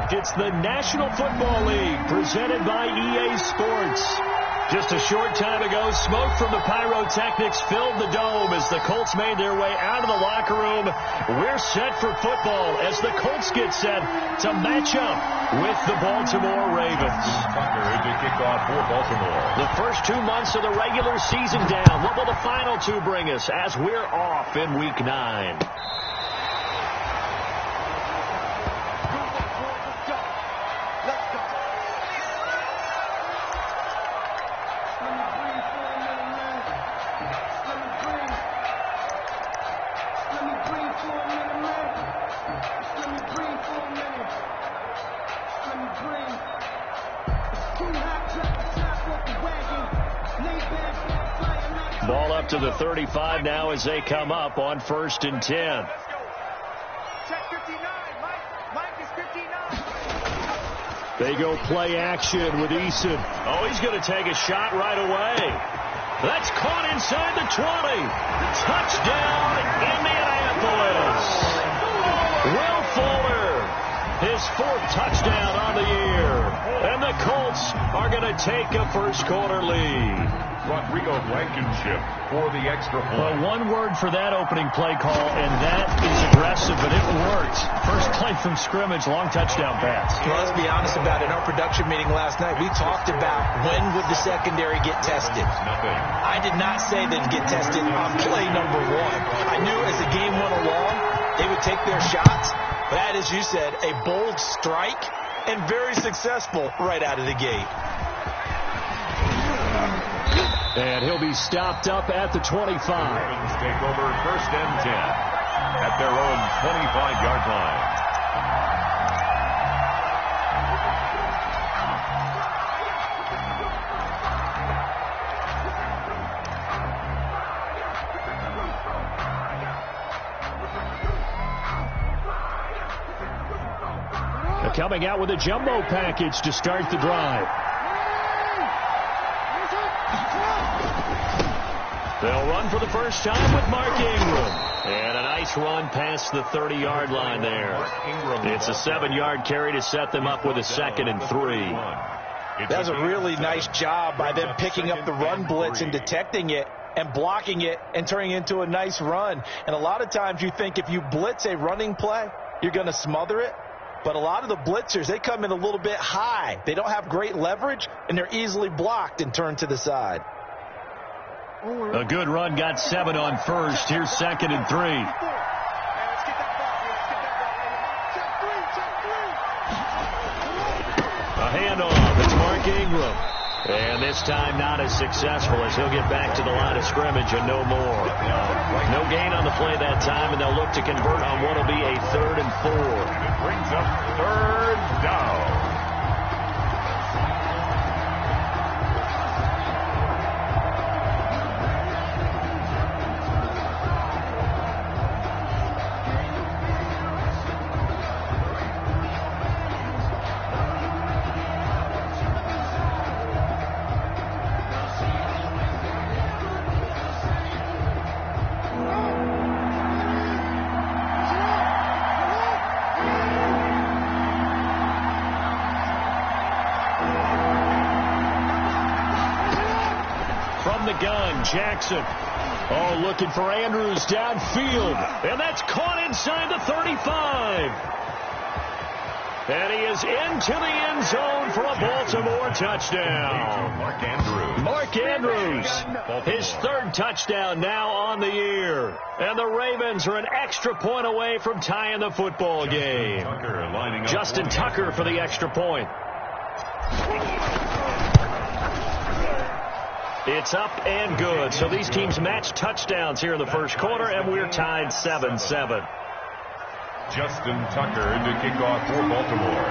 fact, it's the National Football League presented by EA Sports. Just a short time ago, smoke from the pyrotechnics filled the dome as the Colts made their way out of the locker room. We're set for football as the Colts get set to match up with the Baltimore Ravens. To kick off for Baltimore. The first 2 months of the regular season down. What will the final two bring us as we're off in Week 9? Ball up to the 35 now as they come up on 1st and 10. Check 59. Mike is 59. They go play action with Eason. Oh, he's going to take a shot right away. That's caught inside the 20. Touchdown, Indianapolis. Will Fuller, his 4th touchdown on the year. And the Colts are going to take a first-quarter lead. Rodrigo Blankenship for the extra point. Well, one word for that opening play call, and that is aggressive, but it worked. First play from scrimmage, long touchdown pass. Well, let's be honest about it. In our production meeting last night, we talked about when would the secondary get tested. I did not say they'd get tested on play number 1. I knew as the game went along, they would take their shots. But that, as you said, a bold strike and very successful right out of the gate. And he'll be stopped up at the 25. Ravens take over 1st and 10 at their own 25-yard line. They're coming out with a jumbo package to start the drive. They'll run for the first time with Mark Ingram. And a nice run past the 30-yard line there. It's a 7-yard carry to set them up with a 2nd and 3. That's a really nice job by them picking up the run blitz and detecting it and blocking it and turning it into a nice run. And a lot of times you think if you blitz a running play, you're going to smother it. But a lot of the blitzers, they come in a little bit high. They don't have great leverage, and they're easily blocked and turned to the side. A good run, got 7 on 1st. Here's 2nd and 3. A handoff. It's Mark Ingram. And this time not as successful as he'll get back to the line of scrimmage and no more. No gain on the play that time, and they'll look to convert on what will be a 3rd and 4. It brings up 3rd down. Jackson. Oh, looking for Andrews downfield. And that's caught inside the 35. And he is into the end zone for a Baltimore touchdown. Mark Andrews. His 3rd touchdown now on the year. And the Ravens are an extra point away from tying the football game. Justin Tucker for the extra point. It's up and good. So these teams match touchdowns here in the first quarter, and we're tied 7-7. Justin Tucker to kick off for Baltimore.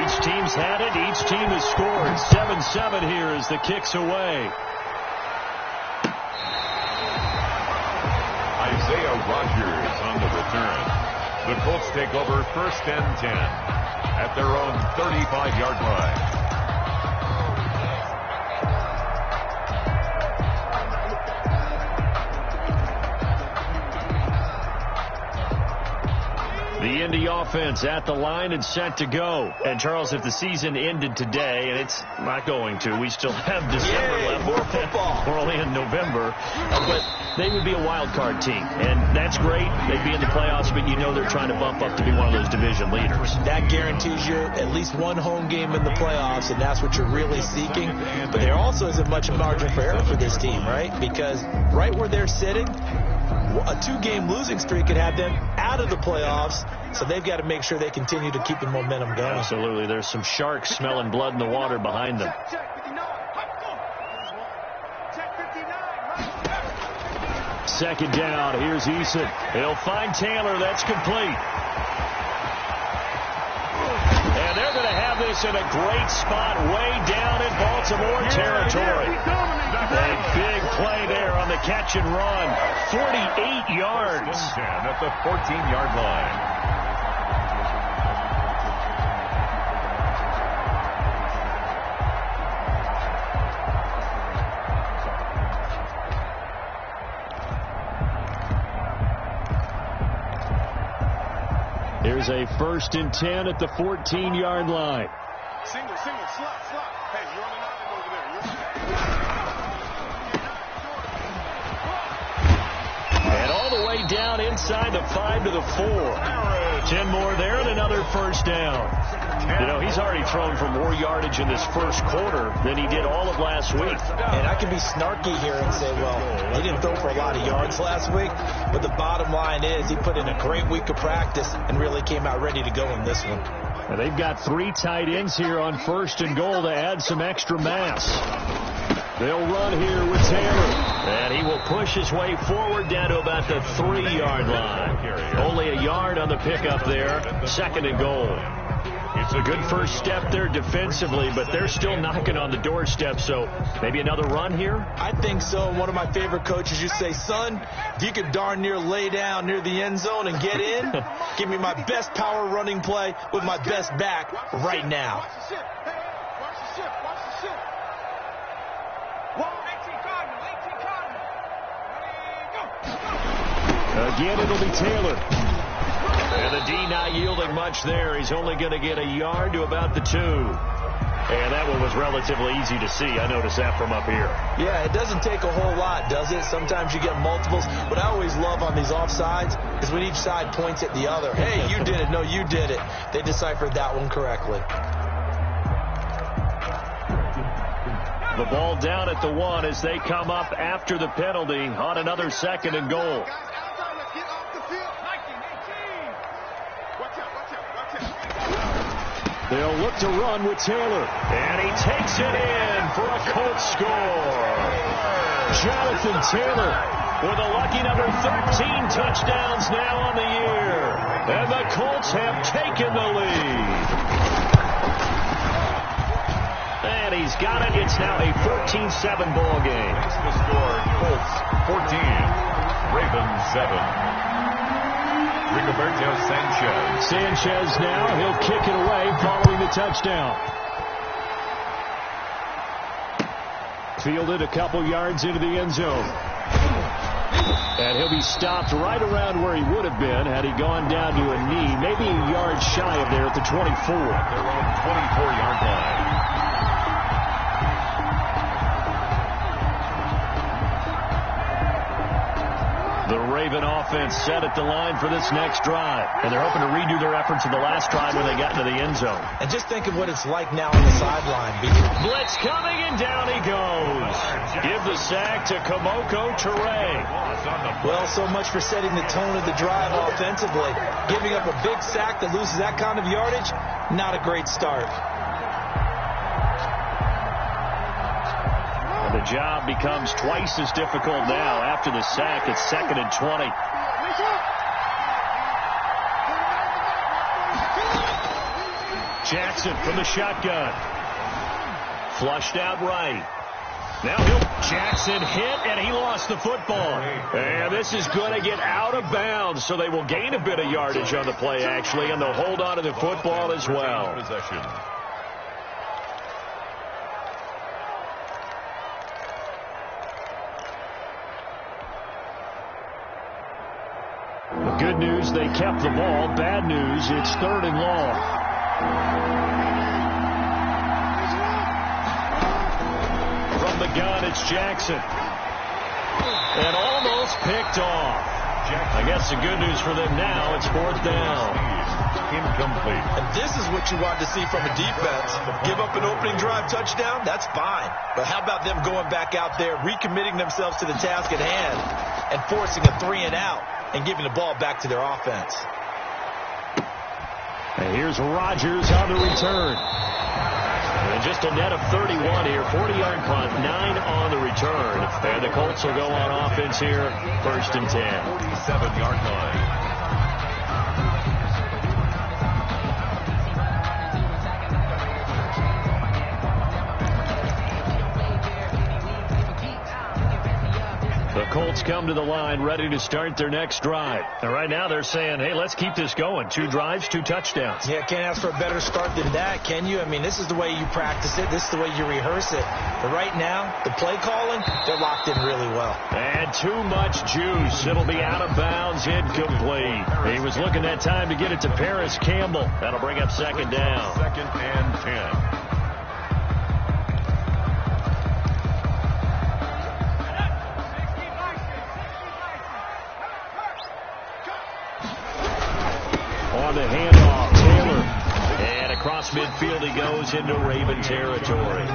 Each team's had it. Each team has scored. 7-7 here as the kick's away. Isaiah Rodgers on the return. The Colts take over 1st and 10 at their own 35-yard line. The send the offense at the line and set to go. And, Charles, if the season ended today, and it's not going to, we still have December left. More football. We're only in November. But they would be a wild card team. And that's great. They'd be in the playoffs, but you know they're trying to bump up to be one of those division leaders. That guarantees you at least one home game in the playoffs, and that's what you're really seeking. But there also isn't much margin for error for this team, right? Because right where they're sitting, a 2-game losing streak could have them out of the playoffs, so they've got to make sure they continue to keep the momentum going. Absolutely. There's some sharks smelling blood in the water behind them. Second down. Here's Eason. He'll find Taylor. That's complete. And they're going to have this in a great spot way down in Baltimore territory. A big play there on the catch and run. 48 yards. At the 14-yard line. Here's a 1st and 10 at the 14-yard line. Single, slot. Hey, you're on an island over there. And all the way down inside the 5 to the 4. 10 more there and another first down. You know, he's already thrown for more yardage in this first quarter than he did all of last week. And I can be snarky here and say, well, he didn't throw for a lot of yards last week, but the bottom line is he put in a great week of practice and really came out ready to go in this one. And they've got 3 tight ends here on 1st and goal to add some extra mass. They'll run here with Taylor. And he will push his way forward down to about the 3-yard line. Only a yard on the pickup there. 2nd and goal. It's a good first step there defensively, but they're still knocking on the doorstep, so maybe another run here? I think so. One of my favorite coaches used to say, son, if you could darn near lay down near the end zone and get in, give me my best power running play with my best back right now. Watch the ship. Hey, watch the ship. Watch the ship. Wall, 18 Cardinal. Ready, go. Again, it'll be Taylor. And the D not yielding much there. He's only going to get a yard to about the 2. And that one was relatively easy to see. I noticed that from up here. Yeah, it doesn't take a whole lot, does it? Sometimes you get multiples. What I always love on these offsides is when each side points at the other. Hey, you did it. No, you did it. They deciphered that one correctly. The ball down at the 1 as they come up after the penalty on another 2nd and goal. They'll look to run with Taylor. And he takes it in for a Colts score. Jonathan Taylor with a lucky number 13 touchdowns now on the year. And the Colts have taken the lead. And he's got it. It's now a 14-7 ball game. The score, Colts 14, Ravens 7. Rigoberto Sanchez now. He'll kick it away following the touchdown. Fielded a couple yards into the end zone. And he'll be stopped right around where he would have been had he gone down to a knee, maybe a yard shy of there at the 24. Their own 24-yard line. The Raven offense set at the line for this next drive. And they're hoping to redo their efforts of the last drive when they got into the end zone. And just think of what it's like now on the sideline. Blitz coming, and down he goes. Give the sack to Kamoko Toure. Well, so much for setting the tone of the drive offensively. Giving up a big sack that loses that kind of yardage, not a great start. The job becomes twice as difficult now after the sack. It's 2nd and 20. Jackson from the shotgun. Flushed out right. Now Jackson hit, and he lost the football. And this is going to get out of bounds, so they will gain a bit of yardage on the play, actually, and they'll hold on to the football as well. Possession. The Good news, they kept the ball. Bad news, it's 3rd and long. From the gun, it's Jackson. And almost picked off. I guess the good news for them now, it's 4th down. Incomplete. And this is what you want to see from a defense. Give up an opening drive touchdown, that's fine. But how about them going back out there, recommitting themselves to the task at hand, and forcing a 3-and-out, and giving the ball back to their offense. And here's Rodgers on the return. And just a net of 31 here, 40-yard punt, 9 on the return. And the Colts will go on offense here, 1st and 10. 47-yard line. The Colts come to the line ready to start their next drive. And right now they're saying, hey, let's keep this going. 2 drives, 2 touchdowns. Yeah, can't ask for a better start than that, can you? I mean, this is the way you practice it. This is the way you rehearse it. But right now, the play calling, they're locked in really well. And too much juice. It'll be out of bounds, incomplete. He was looking that time to get it to Paris Campbell. That'll bring up 2nd down. 2nd and 10. On the handoff, Taylor. And across midfield he goes into Raven territory.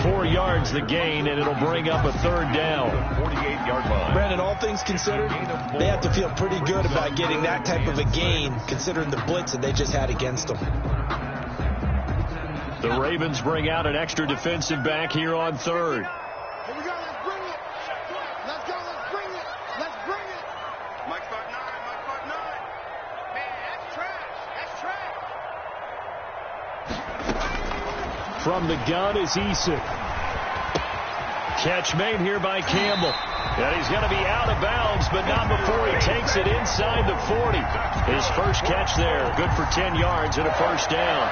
4 yards the gain, and it'll bring up a 3rd down. 48-yard line. Brandon, all things considered, they have to feel pretty good about getting that type of a gain, considering the blitz that they just had against them. The Ravens bring out an extra defensive back here on 3rd. Here we go. Let's bring it. Let's go. Let's bring it. Let's bring it. Mike 5-9. Mike 5-9. Man, that's trash. That's trash. From the gun is Eason. Catch made here by Campbell. And he's going to be out of bounds, but not before he takes it inside the 40. His first catch there. Good for 10 yards and a 1st down.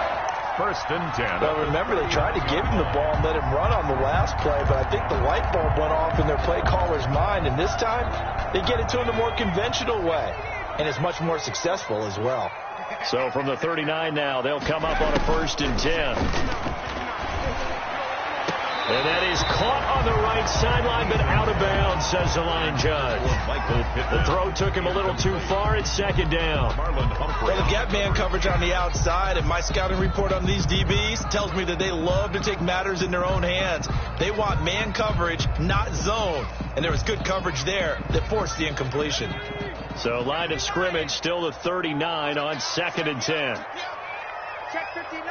1st and 10. Well, remember, they tried to give him the ball and let him run on the last play, but I think the light bulb went off in their play caller's mind, and this time they get it to him the more conventional way, and it's much more successful as well. So from the 39 now, they'll come up on a 1st and 10. And that is caught on the right sideline, but out of bounds, says the line judge. The throw took him a little too far. It's 2nd down. Well, they've got man coverage on the outside, and my scouting report on these DBs tells me that they love to take matters in their own hands. They want man coverage, not zone. And there was good coverage there that forced the incompletion. So line of scrimmage still the 39 on 2nd and 10. Check 59.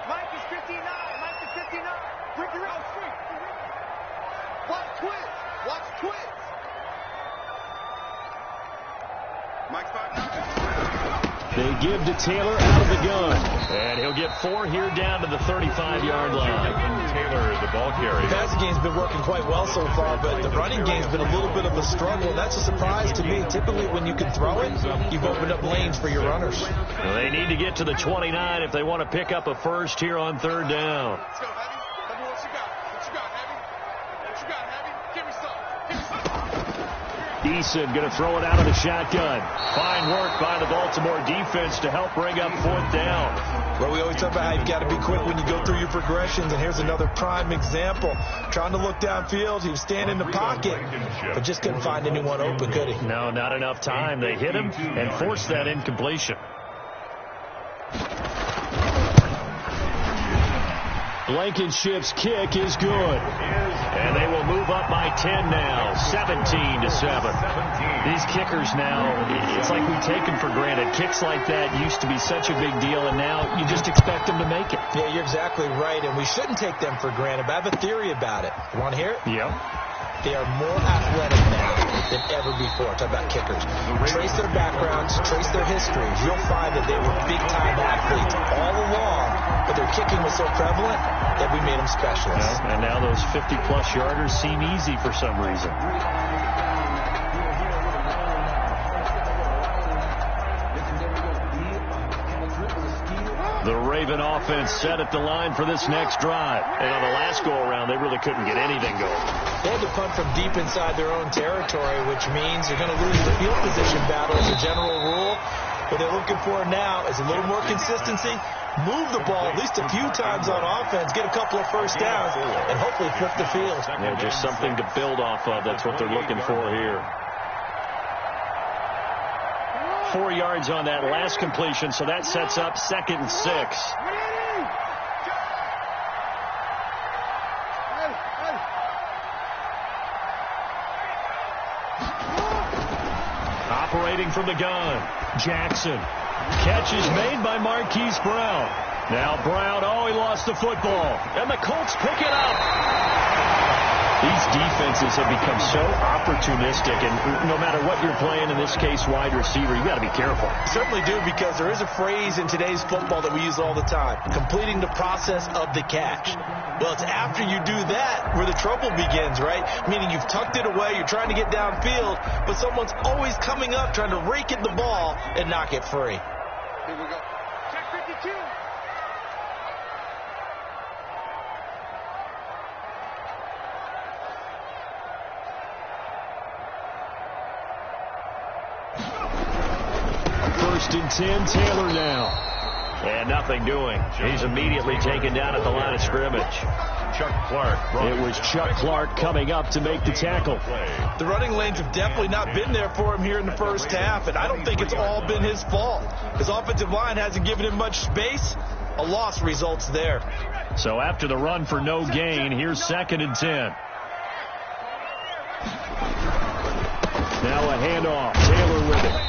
Mike is 59. Mike is 59. Bring your out street. Watch twins. Watch twins. Mike's 5-9. They give to Taylor out of the gun. And he'll get 4 here down to the 35-yard line. Taylor, the ball carrier. The passing game's been working quite well so far, but the running game's been a little bit of a struggle. That's a surprise to me. Typically, when you can throw it, you've opened up lanes for your runners. Well, they need to get to the 29 if they want to pick up a 1st here on 3rd down. Let's go, Heavy. Tell me what you got. What you got, Heavy? What you got, Heavy? Give me some. Give me some. Eason going to throw it out of the shotgun. Fine work by the Baltimore defense to help bring up 4th down. Well, we always talk about how you've got to be quick when you go through your progressions, and here's another prime example. Trying to look downfield, he was standing in the pocket, but just couldn't find anyone open, could he? No, not enough time. They hit him and forced that incompletion. Blankenship's kick is good. And they will move up by 10 now, 17-7. These kickers now, it's like we take them for granted. Kicks like that used to be such a big deal, and now you just expect them to make it. Yeah, you're exactly right, and we shouldn't take them for granted. But I have a theory about it. You want to hear it? Yep. They are more athletic now than ever before. Talk about kickers. Trace their backgrounds, trace their histories. You'll find that they were big-time athletes all along, but their kicking was so prevalent that we made them specialists. Yeah, and now those 50-plus yarders seem easy for some reason. The Raven offense set at the line for this next drive. And on the last go-around, they really couldn't get anything going. They had to punt from deep inside their own territory, which means you're going to lose the field position battle as a general rule. What they're looking for now is a little more consistency, move the ball at least a few times on offense, get a couple of first downs, and hopefully flip the field. Yeah, just something to build off of. That's what they're looking for here. 4 yards on that last completion, so that sets up 2nd and 6. Operating from the gun, Jackson. Catch is made by Marquise Brown. Now Brown, he lost the football. And the Colts pick it up. These defenses have become so opportunistic, and no matter what you're playing, in this case wide receiver, you got to be careful. Certainly do, because there is a phrase in today's football that we use all the time, completing the process of the catch. Well, it's after you do that where the trouble begins, right? Meaning you've tucked it away, you're trying to get downfield, but someone's always coming up trying to rake in the ball and knock it free. Here we go. Check 52. First and 10, Taylor now. And nothing doing. He's immediately taken down at the line of scrimmage. Chuck Clark. It was Chuck Clark coming up to make the tackle. The running lanes have definitely not been there for him here in the first half, and I don't think it's all been his fault. His offensive line hasn't given him much space. A loss results there. So after the run for no gain, here's 2nd and 10. Now a handoff. Taylor with it.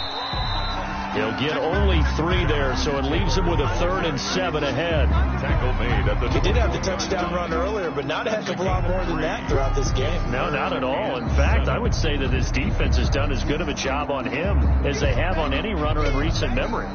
He'll get only 3 there, so it leaves him with a 3rd and 7 ahead. Tackle made at the He did have the touchdown run earlier, but not a heck of a lot more than that throughout this game. No, not at all. In fact, I would say that this defense has done as good of a job on him as they have on any runner in recent memory.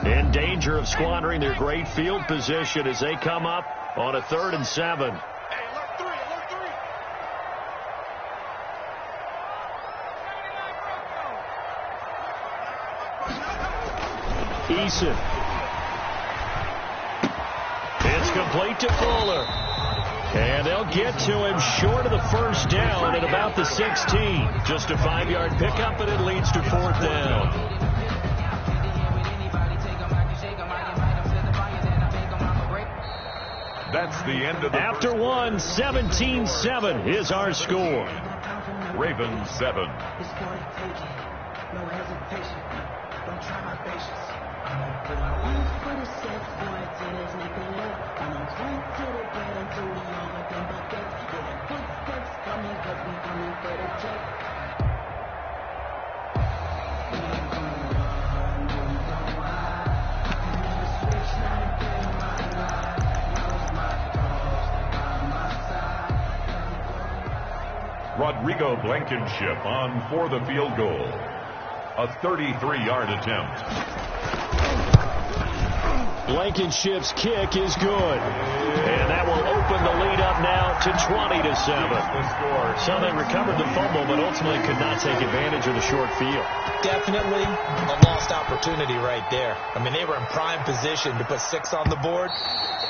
In danger of squandering their great field position as they come up on a 3rd and 7. Hey, alert 3, alert 3. Eason. It's complete to Fuller. And they'll get to him short of the first down at about the 16. Just a 5-yard pickup, and it leads to 4th down. That's the end of the After one, 17-7 is our score. Ravens 7. No hesitation. Don't try my patience. Put my 1 foot of set boy till there's nothing left. I'm on point to the bread until we all nothing but death. Yeah, footsteps coming, cause we coming for the check. We ain't gonna run, no, we don't hide. Never switch, not again, my life. Knows my thoughts, by my side. Rodrigo Blankenship on for the field goal. A 33-yard attempt. Blankenship's kick is good. And that will open the lead up now to 20-7. So they recovered the fumble, but ultimately could not take advantage of the short field. Definitely a lost opportunity right there. I mean, they were in prime position to put 6 on the board.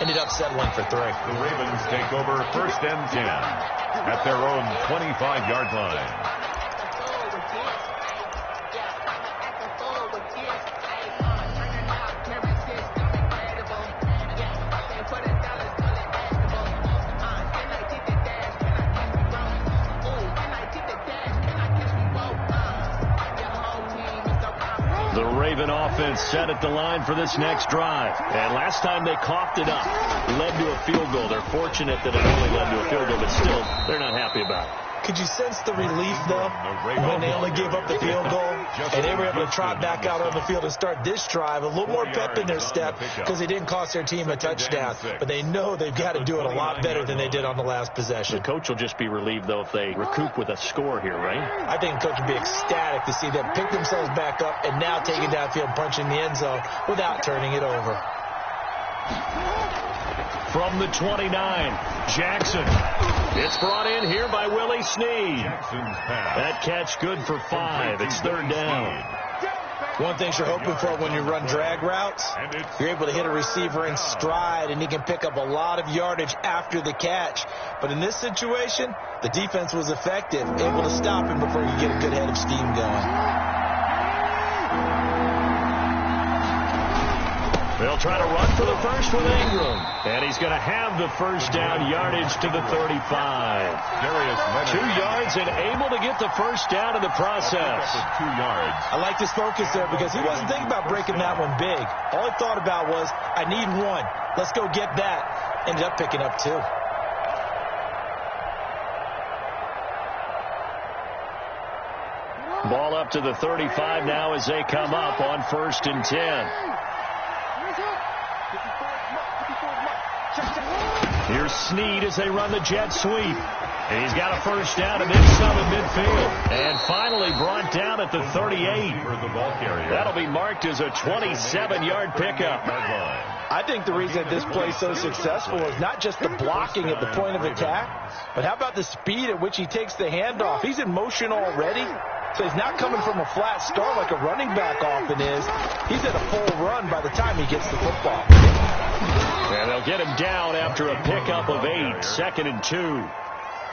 Ended up settling for 3. The Ravens take over 1st and 10 at their own 25-yard line. The Raven offense set at the line for this next drive. And last time they coughed it up, led to a field goal. They're fortunate that it only led to a field goal, but still, they're not happy about it. Could you sense the relief, though, when they only gave up the field goal and they were able to trot back out on the field and start this drive? A little more pep in their step because they didn't cost their team a touchdown. But they know they've got to do it a lot better than they did on the last possession. The coach will just be relieved, though, if they recoup with a score here, right? I think the coach would be ecstatic to see them pick themselves back up and now take it downfield, punch in the end zone without turning it over. From the 29, Jackson. It's brought in here by Willie Snead. That catch good for 5. It's third down. One thing you're hoping for when you run drag routes, you're able to hit a receiver in stride, and he can pick up a lot of yardage after the catch. But in this situation, the defense was effective, able to stop him before you get a good head of steam going. They'll try to run for the first with Ingram. And he's going to have the first down yardage to the 35. 2 yards and able to get the first down in the process. 2 yards. I like this focus there because he wasn't thinking about breaking that one big. All he thought about was, I need 1. Let's go get that. Ended up picking up 2. Ball up to the 35 now as they come up on 1st and 10. Here's Snead as they run the jet sweep. And he's got a first down and then some in midfield. And finally brought down at the 38. That'll be marked as a 27-yard pickup. I think the reason this play is so successful is not just the blocking at the point of attack, but how about the speed at which he takes the handoff? He's in motion already, so he's not coming from a flat start like a running back often is. He's at a full run by the time he gets the football. And they'll get him down after a pickup of 8, 2nd and 2.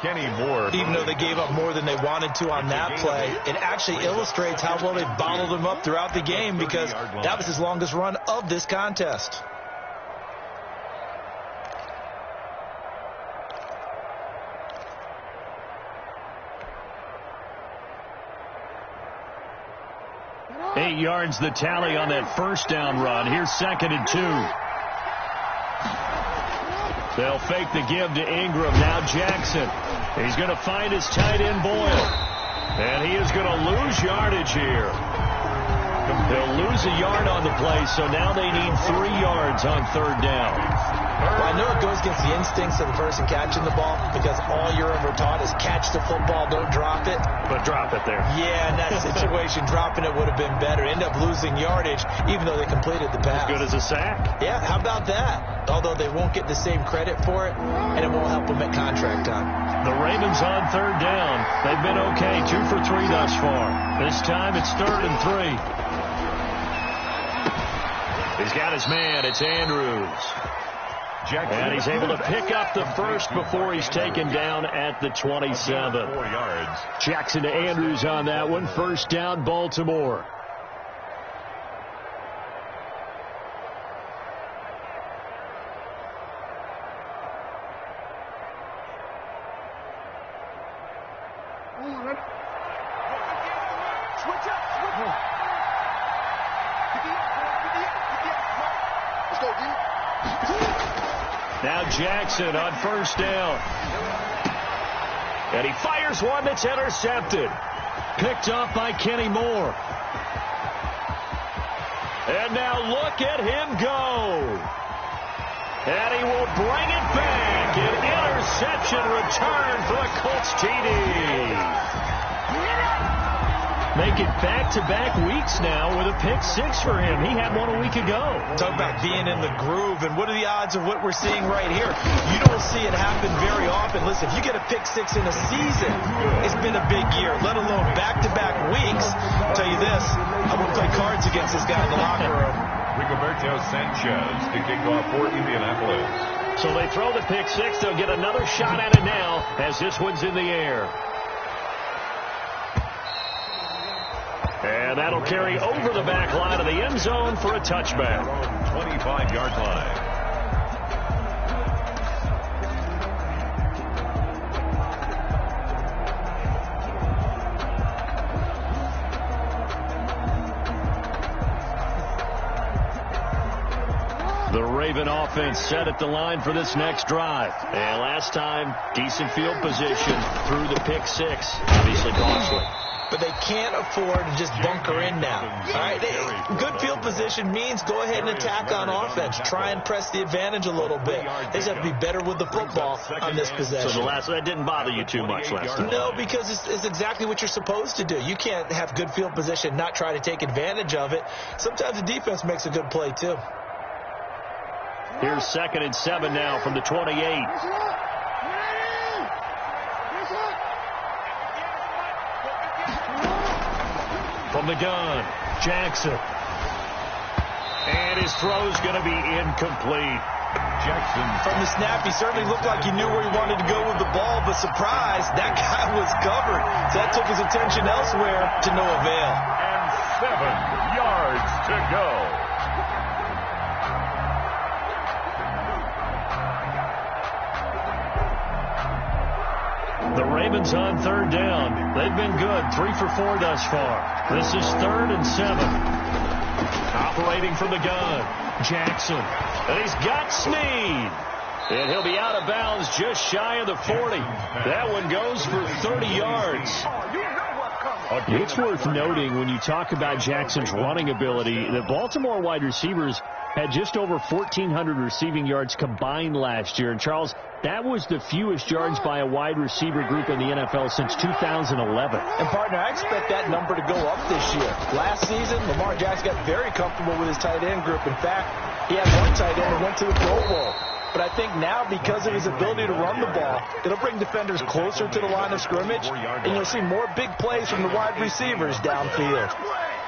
Kenny Moore. Even though they gave up more than they wanted to on that play, it actually illustrates how well they bottled him up throughout the game because that was his longest run of this contest. Eight yards the tally on that first down run. Here's 2nd and 2. They'll fake the give to Ingram. Now Jackson. He's going to find his tight end Boyle. And he is going to lose yardage here. They'll lose a yard on the play, so now they need 3 yards on 3rd down. Well, I know it goes against the instincts of the person catching the ball because all you're ever taught is catch the football, don't drop it. But drop it there. Yeah, in that situation, dropping it would have been better. End up losing yardage, even though they completed the pass. As good as a sack. Yeah, how about that? Although they won't get the same credit for it, and it won't help them at contract time. The Ravens on 3rd down. They've been okay, 2 for 3 thus far. This time it's 3rd and 3. He's got his man. It's Andrews. And he's able to pick up the first before he's taken down at the 27. 4 yards. Jackson to Andrews on that one. First down, Baltimore. Switch up. Let's go, D. Now Jackson on first down. And he fires one that's intercepted. Picked up by Kenny Moore. And now look at him go. And he will bring it back. An interception return for a Colts TD. Make it back-to-back weeks now with a pick-6 for him. He had one a week ago. Talk about being in the groove, and what are the odds of what we're seeing right here? You don't see it happen very often. Listen, if you get a pick-6 in a season, it's been a big year, let alone back-to-back weeks. I'll tell you this, I would play cards against this guy in the locker room. Rigoberto Sanchez to kick off for Indianapolis. So they throw the pick-6. They'll get another shot at it now as this one's in the air. And that'll carry over the back line of the end zone for a touchback. 25-yard line. The Raven offense set at the line for this next drive. And last time, decent field position through the pick-6. Obviously costly. But they can't afford to just bunker in now. All right, good field position means go ahead and attack on offense. Try and press the advantage a little bit. They just have to be better with the football on this possession. So that didn't bother you too much last time? No, because it's exactly what you're supposed to do. You can't have good field position, not try to take advantage of it. Sometimes the defense makes a good play, too. Here's 2nd and 7 now from the 28. From the gun, Jackson. And his throw's going to be incomplete. Jackson. From the snap, he certainly looked like he knew where he wanted to go with the ball, but surprise, that guy was covered. So that took his attention elsewhere to no avail. And 7 yards to go. The Ravens on 3rd down. They've been good, 3 for 4 thus far. This is 3rd and 7. Operating from the gun, Jackson. And he's got Snead. And he'll be out of bounds just shy of the 40. That one goes for 30 yards. It's worth noting when you talk about Jackson's running ability, the Baltimore wide receivers had just over 1,400 receiving yards combined last year. And, Charles, that was the fewest yards by a wide receiver group in the NFL since 2011. And, partner, I expect that number to go up this year. Last season, Lamar Jackson got very comfortable with his tight end group. In fact, he had one tight end that went to the Pro Bowl. But I think now, because of his ability to run the ball, it'll bring defenders closer to the line of scrimmage, and you'll see more big plays from the wide receivers downfield.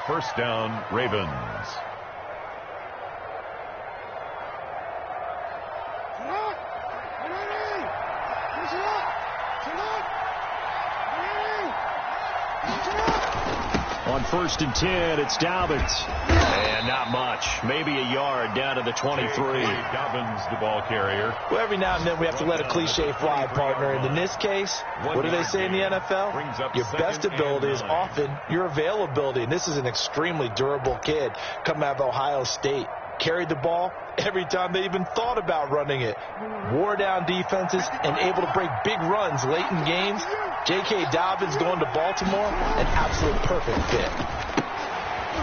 1st down, Ravens. On 1st and 10, it's Dobbins. And not much. Maybe a yard down to the 23. Dobbins, the ball carrier. Well, every now and then we have to let a cliche fly, partner. And in this case, what do they say in the NFL? Your best ability is often your availability. And this is an extremely durable kid coming out of Ohio State. Carried the ball every time they even thought about running it. Wore down defenses and able to break big runs late in games. J.K. Dobbins going to Baltimore, an absolute perfect fit.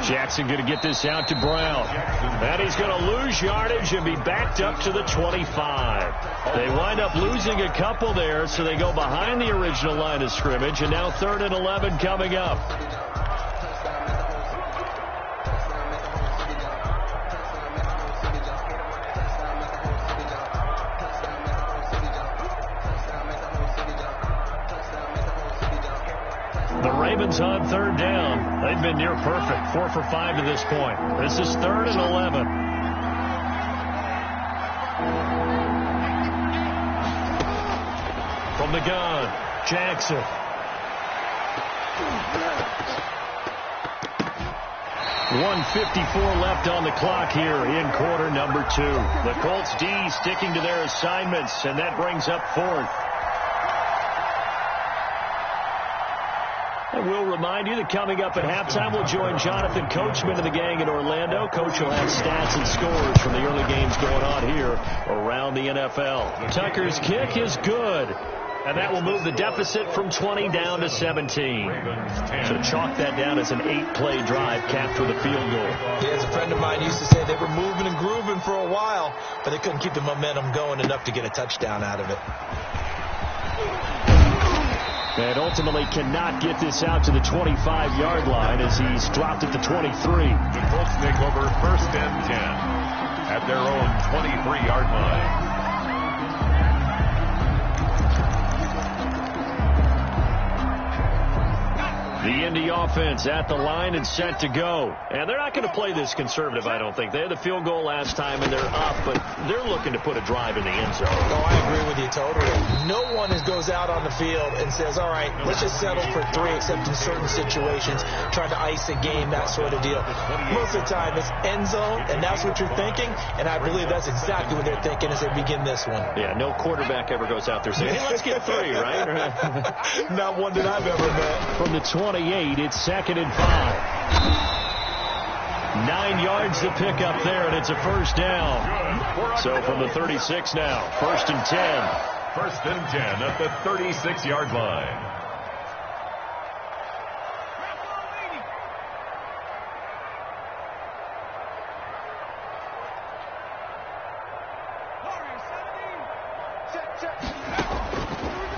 Jackson going to get this out to Brown. And he's going to lose yardage and be backed up to the 25. They wind up losing a couple there, so they go behind the original line of scrimmage. And now 3rd and 11 coming up. Ravens on 3rd down. They've been near perfect, 4 for 5 to this point. This is 3rd and 11. From the gun, Jackson. .154 left on the clock here in quarter number 2. The Colts D sticking to their assignments, and that brings up 4th. And we'll remind you that coming up at halftime, we'll join Jonathan Coachman and the gang in Orlando. Coach will have stats and scores from the early games going on here around the NFL. Tucker's kick is good. And that will move the deficit from 20 down to 17. So chalk that down as an 8-play drive capped with a field goal. Yeah, as a friend of mine used to say, they were moving and grooving for a while, but they couldn't keep the momentum going enough to get a touchdown out of it. And ultimately cannot get this out to the 25-yard line as he's dropped at the 23. The Colts take over 1st and 10 at their own 23-yard line. The Indy offense at the line and set to go. And they're not going to play this conservative, I don't think. They had the field goal last time, and they're up, but they're looking to put a drive in the end zone. Oh, I agree with you totally. No one goes out on the field and says, all right, let's just settle for 3, except in certain situations, trying to ice a game, that sort of deal. Most of the time, it's end zone, and that's what you're thinking, and I believe that's exactly what they're thinking as they begin this one. Yeah, no quarterback ever goes out there saying, hey, let's get 3, right? Not one that I've ever met. From the 28, it's 2nd and 5. 9 yards to pick up there, and it's a 1st down. So from the 36 now, 1st and 10. 1st and 10 at the 36-yard line.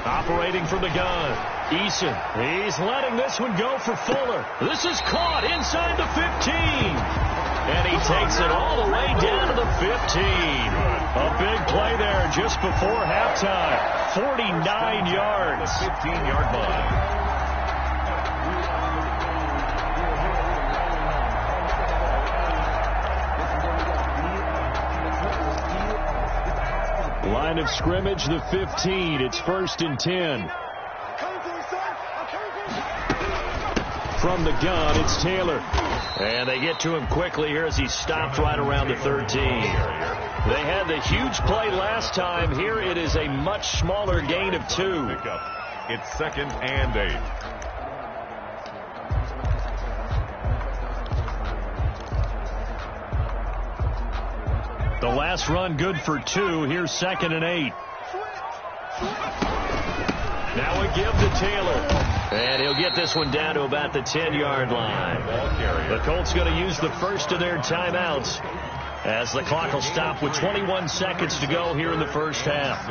Operating from the gun, Eason. He's letting this one go for Fuller. This is caught inside the 15. And he takes it all the way down to the 15. A big play there just before halftime. 49 yards. 15-yard line. Line of scrimmage, the 15. It's 1st and 10. From the gun, it's Taylor. And they get to him quickly here as he stopped right around the 13. They had the huge play last time. Here it is a much smaller gain of 2. It's 2nd and 8. The last run good for 2. Here's 2nd and 8. Now a give to Taylor. And he'll get this one down to about the 10-yard line. The Colts going to use the first of their timeouts as the clock will stop with 21 seconds to go here in the first half.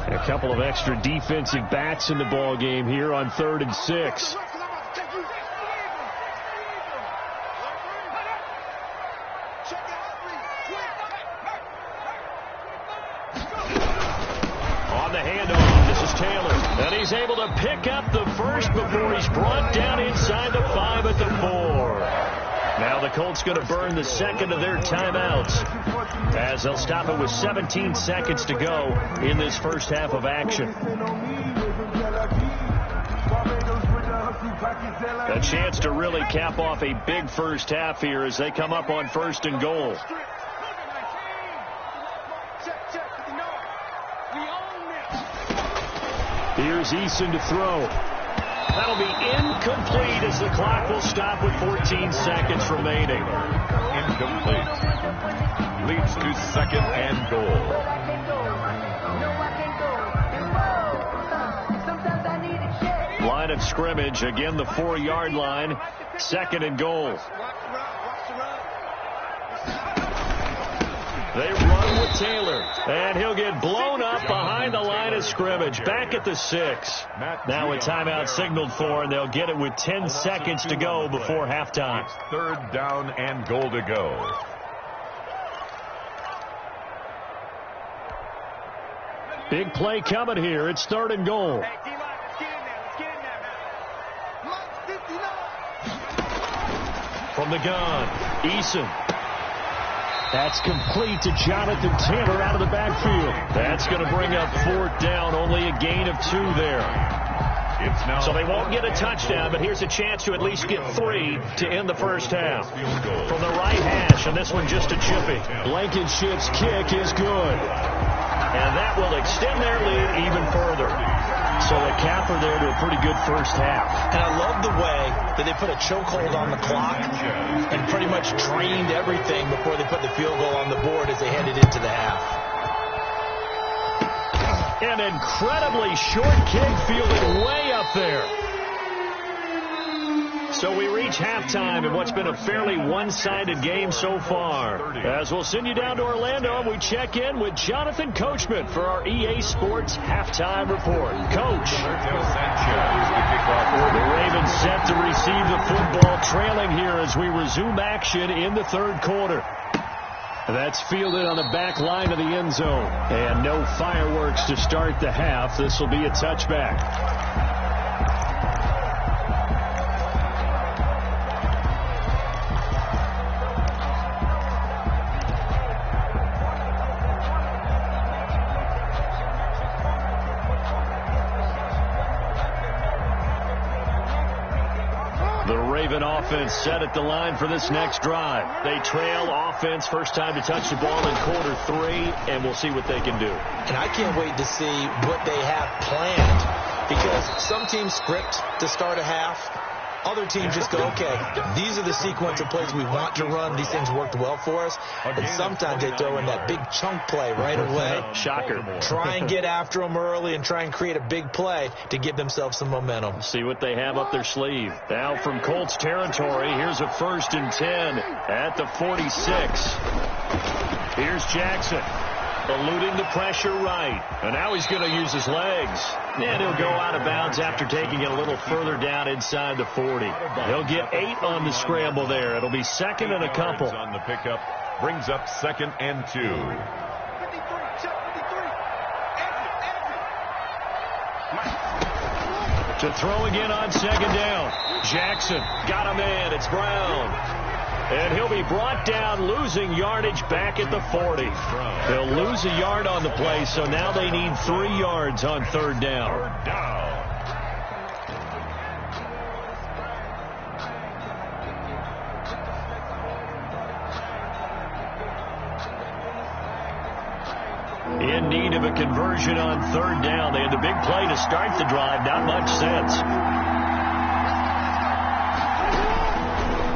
A couple of extra defensive backs in the ball game here on 3rd and 6. On the handoff, this is Taylor. And he's able to pick up the first before he's brought down inside the 5 at the 4. Now the Colts going to burn the second of their timeouts as they'll stop it with 17 seconds to go in this first half of action. A chance to really cap off a big first half here as they come up on 1st and goal. Here's Eason to throw. That'll be incomplete as the clock will stop with 14 seconds remaining. Incomplete. Leads to 2nd and goal. Line of scrimmage, again the 4-yard line. 2nd and goal. They run with Taylor, and he'll get blown up behind the line of scrimmage. Back at the 6. Now a timeout signaled for, and they'll get it with 10 seconds to go before halftime. It's 3rd down and goal to go. Big play coming here. It's 3rd and goal. From the gun, Eason. That's complete to Jonathan Taylor out of the backfield. That's going to bring up 4th down. Only a gain of 2 there. So they won't get a touchdown, but here's a chance to at least get 3 to end the first half. From the right hash, and this one just a chippy. Blankenship's kick is good. And that will extend their lead even further. So a capper there to a pretty good first half. And I love the way that they put a chokehold on the clock and pretty much drained everything before they put the field goal on the board as they headed into the half. An incredibly short kick fielded way up there. So we reach halftime in what's been a fairly one-sided game so far. As we'll send you down to Orlando, and we check in with Jonathan Coachman for our EA Sports Halftime Report. Coach. The Ravens set to receive the football, trailing here as we resume action in the 3rd quarter. That's fielded on the back line of the end zone. And no fireworks to start the half. This will be a touchback. Raven offense set at the line for this next drive. They trail offense, first time to touch the ball in quarter 3, and we'll see what they can do. And I can't wait to see what they have planned, because some teams script to start a half, Other teams just go, okay, these are the sequence of plays we want to run. These things worked well for us. And sometimes they throw in that big chunk play right away. Shocker. Try and get after them early and try and create a big play to give themselves some momentum. See what they have up their sleeve. Now from Colts territory, here's a 1st and 10 at the 46. Here's Jackson. Eluding the pressure right. And now he's going to use his legs. And he'll go out of bounds after taking it a little further down inside the 40. He'll get 8 on the scramble there. It'll be 2nd and a couple. On the pickup brings up 2nd and 2. 53, check 53. To throw again on 2nd down. Jackson got him in. It's Brown. And he'll be brought down, losing yardage back at the 40. They'll lose a yard on the play, so now they need 3 yards on 3rd down. In need of a conversion on 3rd down. They had the big play to start the drive. Not much sense.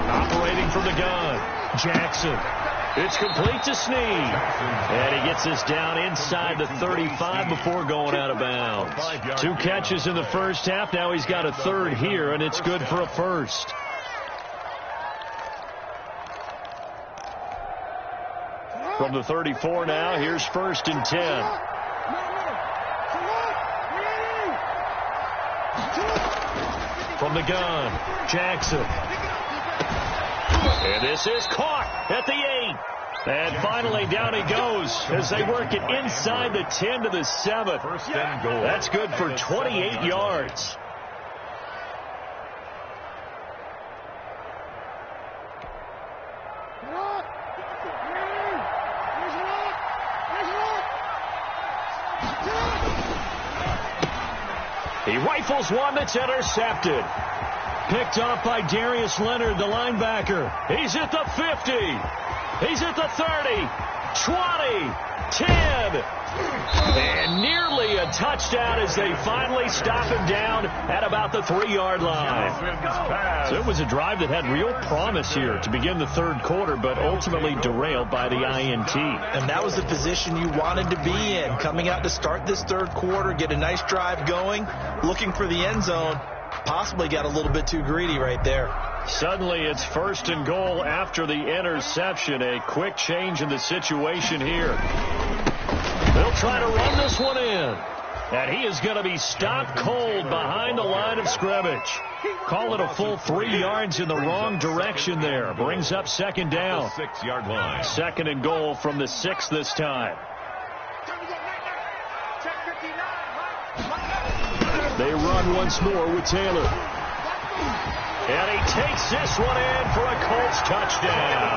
Operating from the gun, Jackson. It's complete to Snead. And he gets this down inside the 35 before going out of bounds. 2 catches in the first half. Now he's got a 3rd here, and it's good for a 1st. From the 34 now, here's 1st and 10. From the gun, Jackson. And this is caught at the 8. And finally down he goes as they work it inside the 10 to the 7. 1st and goal. That's good for 28 yards. He rifles one that's intercepted. Picked off by Darius Leonard, the linebacker. He's at the 50. He's at the 30, 20, 10. And nearly a touchdown as they finally stop him down at about the 3-yard line. So it was a drive that had real promise here to begin the 3rd quarter, but ultimately derailed by the INT. And that was the position you wanted to be in. Coming out to start this 3rd quarter, get a nice drive going, looking for the end zone. Possibly got a little bit too greedy right there. Suddenly it's 1st and goal after the interception. A quick change in the situation here. They'll try to run this one in. And he is going to be stopped cold behind the line of scrimmage. Call it a full 3 yards in the wrong direction there. Brings up 2nd down. 6-yard line. 2nd and goal from the 6 this time. They run once more with Taylor. And he takes this one in for a Colts touchdown.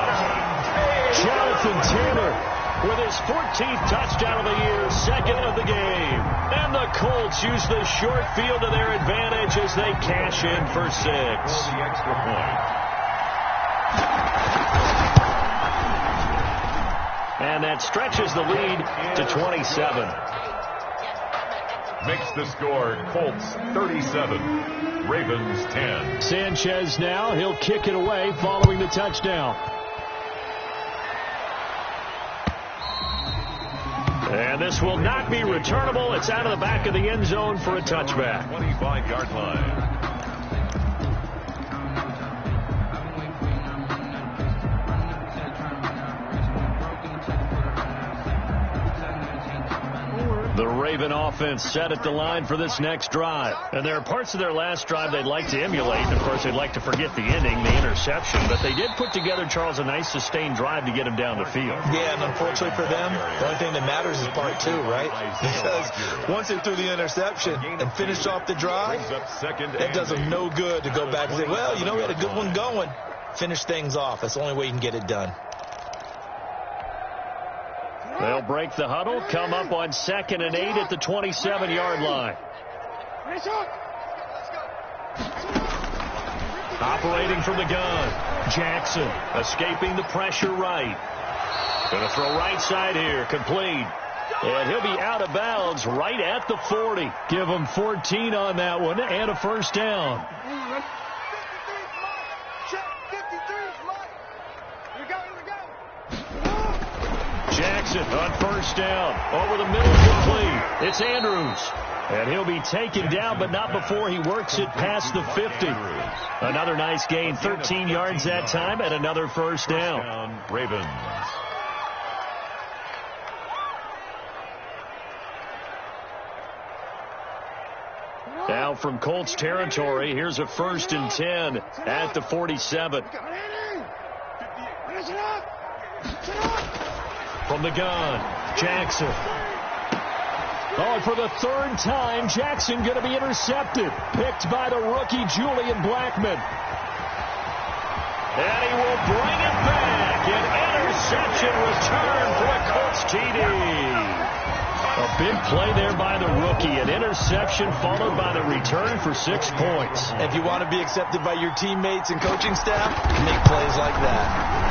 Jonathan Taylor with his 14th touchdown of the year, 2nd of the game. And the Colts use the short field to their advantage as they cash in for 6. For the extra point. And that stretches the lead to 27. Makes the score Colts 37, Ravens 10. Sanchez now, he'll kick it away following the touchdown. And this will not be returnable. It's out of the back of the end zone for a touchback. 25-yard line. The Raven offense set at the line for this next drive. And there are parts of their last drive they'd like to emulate. And, of course, they'd like to forget the ending, the interception. But they did put together, Charles, a nice sustained drive to get him down the field. Yeah, and unfortunately for them, the only thing that matters is part 2, right? Because once they threw the interception and finished off the drive, it does them no good to go back and say, well, you know, we had a good one going. Finish things off. That's the only way you can get it done. They'll break the huddle, come up on 2nd and 8 at the 27-yard line. Operating from the gun, Jackson escaping the pressure right. Going to throw right side here, complete. And he'll be out of bounds right at the 40. Give him 14 on that one and a 1st down. takes it on first down. Over the middle, complete. It's Andrews. And he'll be taken down, but not before he works it past the 50. Another nice gain, 13 yards that time, and another first down. Ravens. Now from Colts territory, here's a 1st and 10 at the 47. From the gun, Jackson. Oh, for the 3rd time, Jackson going to be intercepted. Picked by the rookie, Julian Blackmon. And he will bring it back. An interception return for a Colts TD. A big play there by the rookie. An interception followed by the return for 6 points. If you want to be accepted by your teammates and coaching staff, make plays like that.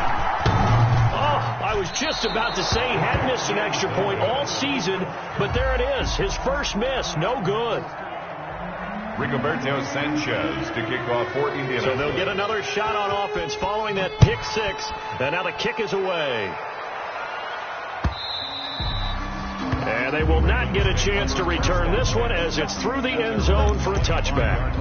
I was just about to say he had missed an extra point all season, but there it is. His first miss, no good. Rigoberto Sanchez to kick off for Indianapolis. So they'll get another shot on offense following that pick 6, and now the kick is away. And they will not get a chance to return this one as it's through the end zone for a touchback.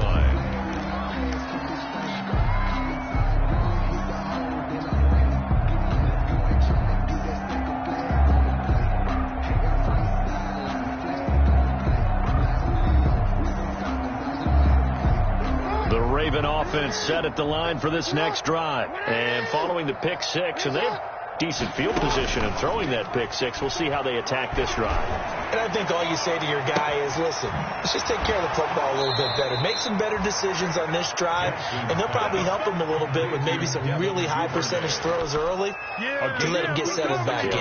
Offense set at the line for this next drive. And following the pick 6, and they have decent field position in throwing that pick 6. We'll see how they attack this drive. And I think all you say to your guy is, listen, let's just take care of the football a little bit better. Make some better decisions on this drive, and they'll probably help him a little bit with maybe some really high percentage throws early to let him get settled back in.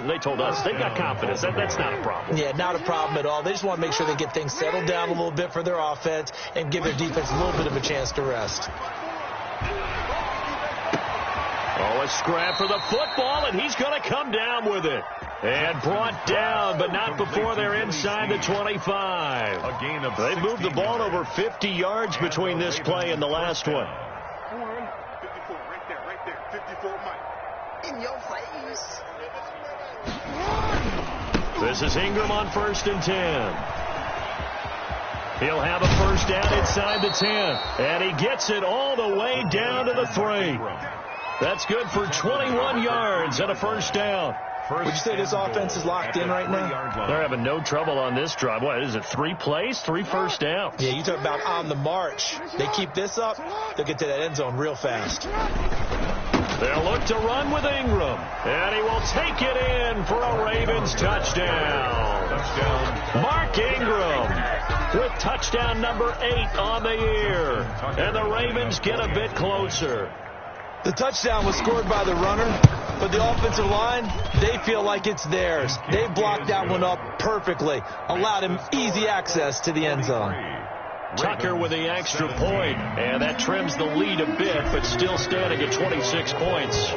They told us they've got confidence. That's not a problem. Yeah, not a problem at all. They just want to make sure they get things settled down a little bit for their offense and give their defense a little bit of a chance to rest. Oh, a scrap for the football, and he's going to come down with it. And brought down, but not before they're inside the 25. A gain of they moved the ball over 50 yards between this play and the last one. 54, right there. 54, Mike. In your face. This is Ingram on 1st and 10. He'll have a first down inside the 10. And he gets it all the way down to the 3. That's good for 21 yards and a first down. Would you say this offense is locked in right now? They're having no trouble on this drive. What is it, 3 plays, 3 first downs? Yeah, you talk about on the march. They keep this up, they'll get to that end zone real fast. They'll look to run with Ingram. And he will take it in for a Ravens touchdown. Mark Ingram with touchdown number 8 on the year. And the Ravens get a bit closer. The touchdown was scored by the runner, but the offensive line, they feel like it's theirs. They blocked that one up perfectly, allowed him easy access to the end zone. Tucker with the extra point, and that trims the lead a bit, but still standing at 26 points.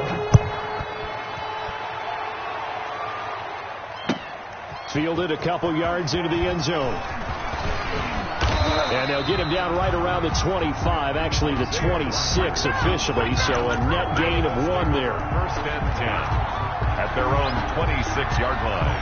Fielded a couple yards into the end zone. And they'll get him down right around the 25, actually the 26 officially, so a net gain of 1 there. 1st and 10 at their own 26-yard line.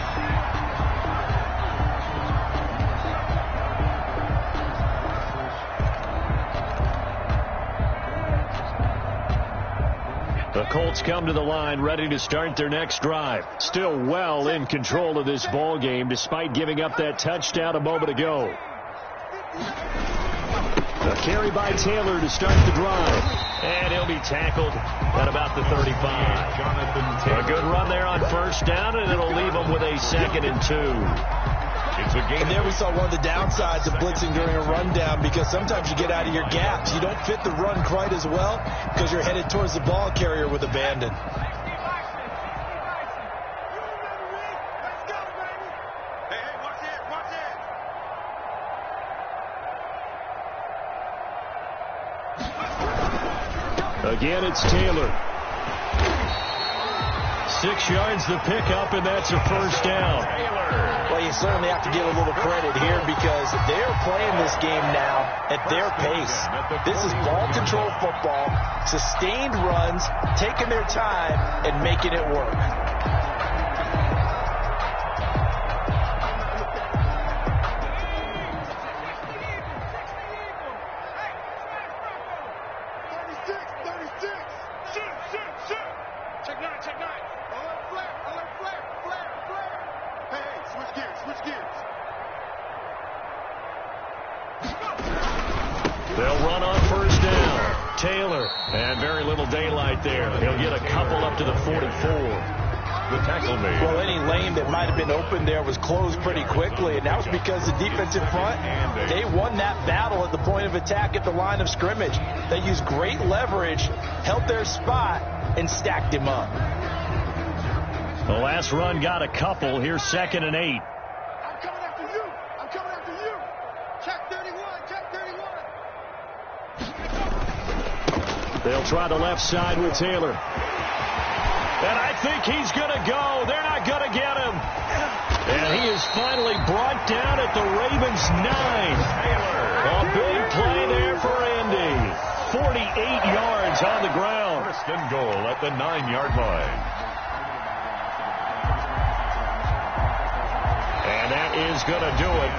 The Colts come to the line ready to start their next drive. Still well in control of this ball game despite giving up that touchdown a moment ago. A carry by Taylor to start the drive. And he'll be tackled at about the 35. A good run there on first down, and it'll leave him with a 2nd and 2. And there we saw one of the downsides of blitzing during a rundown, because sometimes you get out of your gaps. You don't fit the run quite as well because you're headed towards the ball carrier with abandon. Again, it's Taylor. 6 yards the pickup, and that's a first down. Well, you certainly have to give a little credit here because they're playing this game now at their pace. This is ball control football, sustained runs, taking their time, and making it work. Check nine. Alert flare. Hey, switch gears. They'll run on first down. Taylor, and very little daylight there. He'll get a couple up to the 44. The tackle made. Well, any lane that might have been open there was closed pretty quickly, and that was because the defensive front, they won that battle at the point of attack at the line of scrimmage. They used great leverage, held their spot, and stacked him up. The last run got a couple. Here's 2nd and 8. I'm coming after you. Check 31. They'll try the left side with Taylor. And I think he's going to go. They're not going to get him. And he is finally brought down at the Ravens' 9. A big play there for Andy. 48 yards on the ground. First and goal at the 9-yard line. And that is going to do it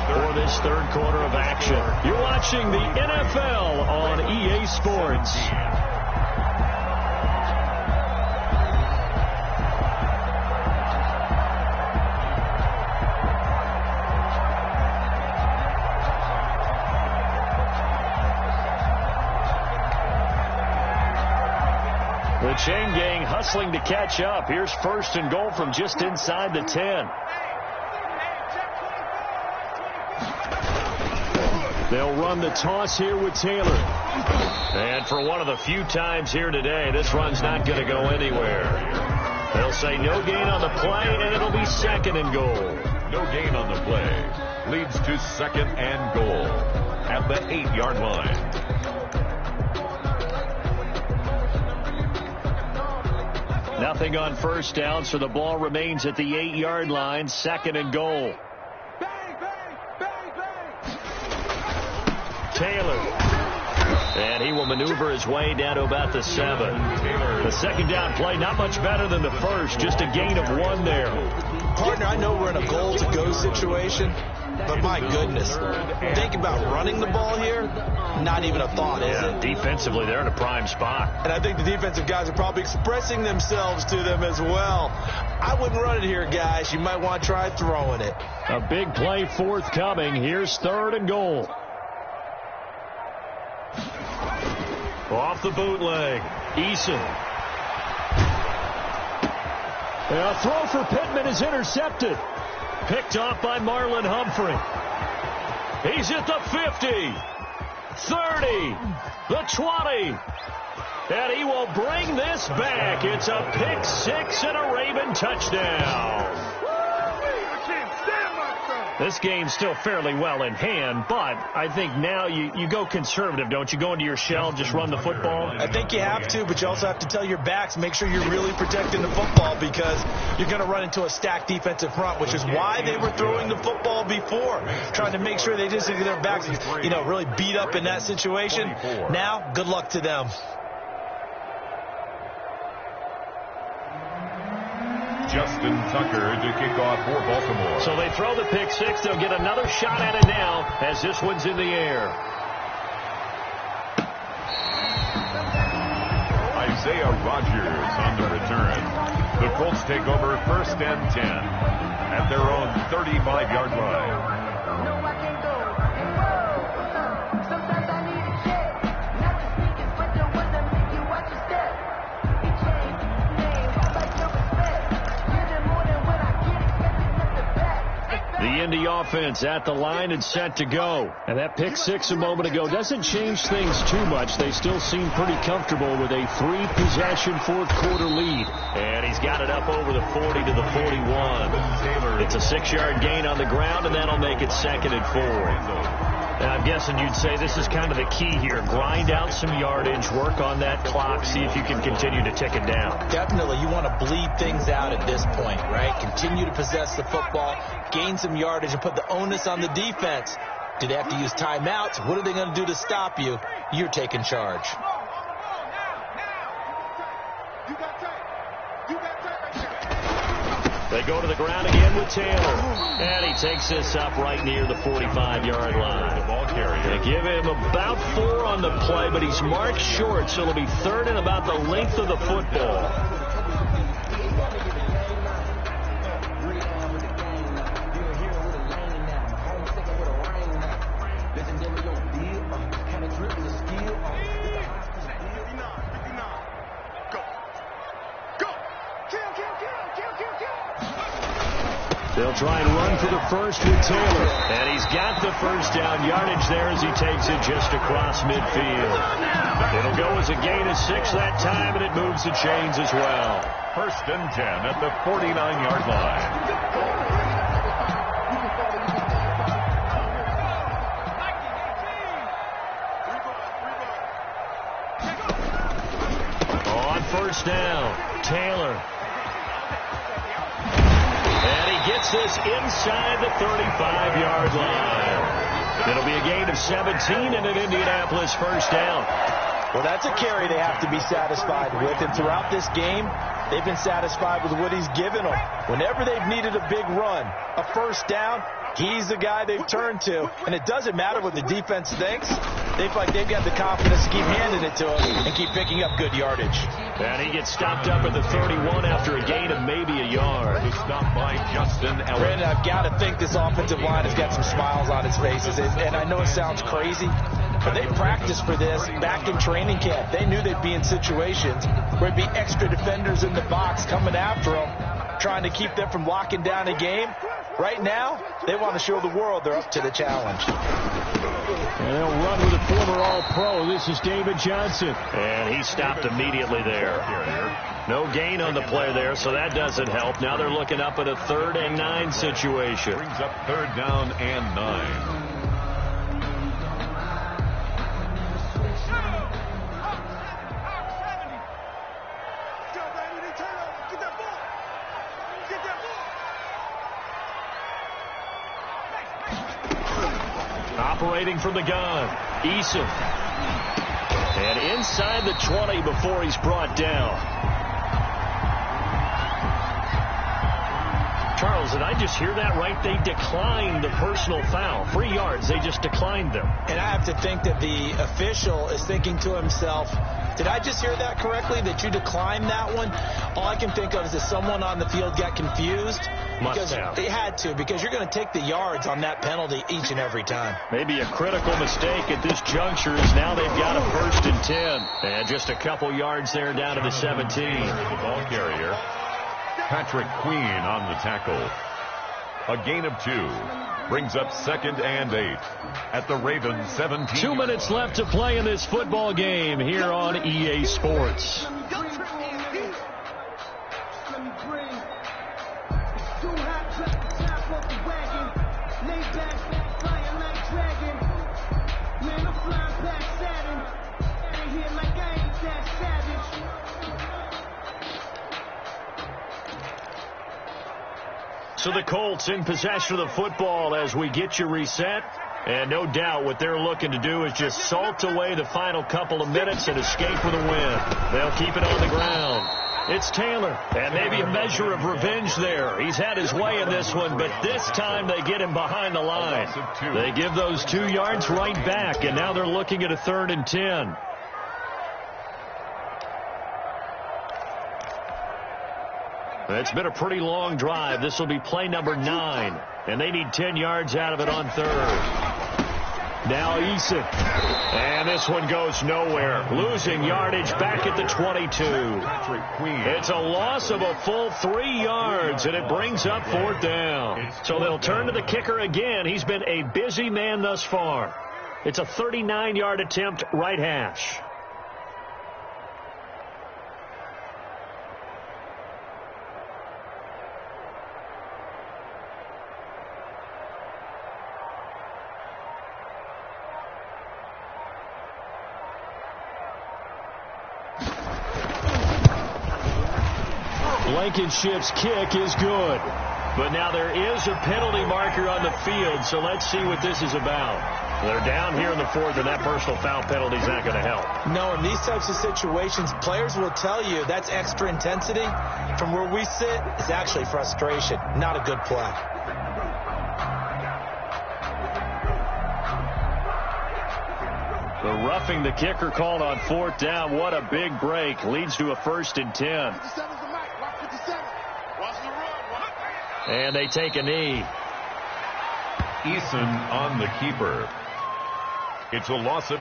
for this third quarter of action. You're watching the NFL on EA Sports. The chain gang hustling to catch up. Here's first and goal from just inside the 10. They'll run the toss here with Taylor. And for one of the few times here today, this run's not going to go anywhere. They'll say no gain on the play, and it'll be 2nd and goal. No gain on the play. Leads to 2nd and goal at the 8-yard line. Nothing on first down, so the ball remains at the 8-yard line. 2nd and goal. Taylor. And he will maneuver his way down to about the 7. The second down play, not much better than the first. Just a gain of 1 there. Partner, I know we're in a goal-to-go situation, but my goodness, think about running the ball here, not even a thought, is it? Defensively, they're in a prime spot. And I think the defensive guys are probably expressing themselves to them as well. I wouldn't run it here, guys. You might want to try throwing it. A big play forthcoming. Here's 3rd and goal. Off the bootleg. Eason. A throw for Pittman is intercepted. Picked off by Marlon Humphrey. He's at the 50. 30. The 20. And he will bring this back. It's a pick 6 and a Raven touchdown. This game's still fairly well in hand, but I think now you go conservative, don't you? Go into your shell, just run the football? I think you have to, but you also have to tell your backs, make sure you're really protecting the football because you're going to run into a stacked defensive front, which is why they were throwing the football before, trying to make sure they didn't get their backs, really beat up in that situation. Now, good luck to them. Justin Tucker to kick off for Baltimore. So they throw the pick 6. They'll get another shot at it now as this one's in the air. Isaiah Rodgers on the return. The Colts take over 1st and 10 at their own 35-yard line. The Indy offense at the line and set to go. And that pick 6 a moment ago doesn't change things too much. They still seem pretty comfortable with a 3-possession fourth-quarter lead. And he's got it up over the 40 to the 41. It's a 6-yard gain on the ground, and that'll make it 2nd and 4. Now, I'm guessing you'd say this is kind of the key here. Grind out some yardage, work on that clock, see if you can continue to tick it down. Definitely. You want to bleed things out at this point, right? Continue to possess the football, gain some yardage, and put the onus on the defense. Do they have to use timeouts? What are they going to do to stop you? You're taking charge. They go to the ground again with Taylor. And he takes this up right near the 45-yard line. The ball carrier. They give him about 4 on the play, but he's marked short, so it'll be 3rd and about the length of the football. They'll try and run for the first with Taylor. And he's got the first down yardage there as he takes it just across midfield. It'll go as a gain of 6 that time, and it moves the chains as well. 1st and 10 at the 49-yard line. On 1st down, Taylor. Gets this inside the 35-yard line. It'll be a gain of 17 and an Indianapolis 1st down. Well, that's a carry they have to be satisfied with. And throughout this game, they've been satisfied with what he's given them. Whenever they've needed a big run, a 1st down, he's the guy they've turned to. And it doesn't matter what the defense thinks. They feel like they've got the confidence to keep handing it to him and keep picking up good yardage. And he gets stopped up at the 31 after a gain of maybe a yard. Stopped by Justin Ellis. Brandon, I've got to think this offensive line has got some smiles on its faces. And I know it sounds crazy, but they practiced for this back in training camp. They knew they'd be in situations where there'd be extra defenders in the box coming after them, trying to keep them from locking down a game. Right now, they want to show the world they're up to the challenge. And they'll run with a former All-Pro. This is David Johnson. And he stopped immediately there. No gain on the play there, so that doesn't help. Now they're looking up at a 3rd and 9 situation. Brings up 3rd down and 9. Operating from the gun, Eason. And inside the 20 before he's brought down. Charles, did I just hear that right? They declined the personal foul. 3 yards, they just declined them. And I have to think that the official is thinking to himself, did I just hear that correctly, that you declined that one? All I can think of is that someone on the field got confused. Must have. They had to, because you're going to take the yards on that penalty each and every time. Maybe a critical mistake at this juncture is now they've got a 1st and 10. And just a couple yards there down to the 17. The ball carrier, Patrick Queen on the tackle. A gain of 2. Brings up 2nd and 8 at the Ravens 17. 2 minutes left to play in this football game here on EA Sports. So the Colts in possession of the football as we get you reset. And no doubt what they're looking to do is just salt away the final couple of minutes and escape with a win. They'll keep it on the ground. It's Taylor, and maybe a measure of revenge there. He's had his way in this one, but this time they get him behind the line. They give those 2 yards right back, and now they're looking at a 3rd and 10. It's been a pretty long drive. This will be play number 9, and they need 10 yards out of it on 3rd. Now Eason, and this one goes nowhere. Losing yardage back at the 22. It's a loss of a full 3 yards, and it brings up 4th down. So they'll turn to the kicker again. He's been a busy man thus far. It's a 39-yard attempt, right hash. Blankenship's kick is good. But now there is a penalty marker on the field, so let's see what this is about. They're down here in the fourth, and that personal foul penalty is not going to help. No, in these types of situations, players will tell you that's extra intensity. From where we sit, it's actually frustration, not a good play. The roughing the kicker called on fourth down. What a big break. Leads to a 1st and 10. And they take a knee. Eason on the keeper. It's a loss of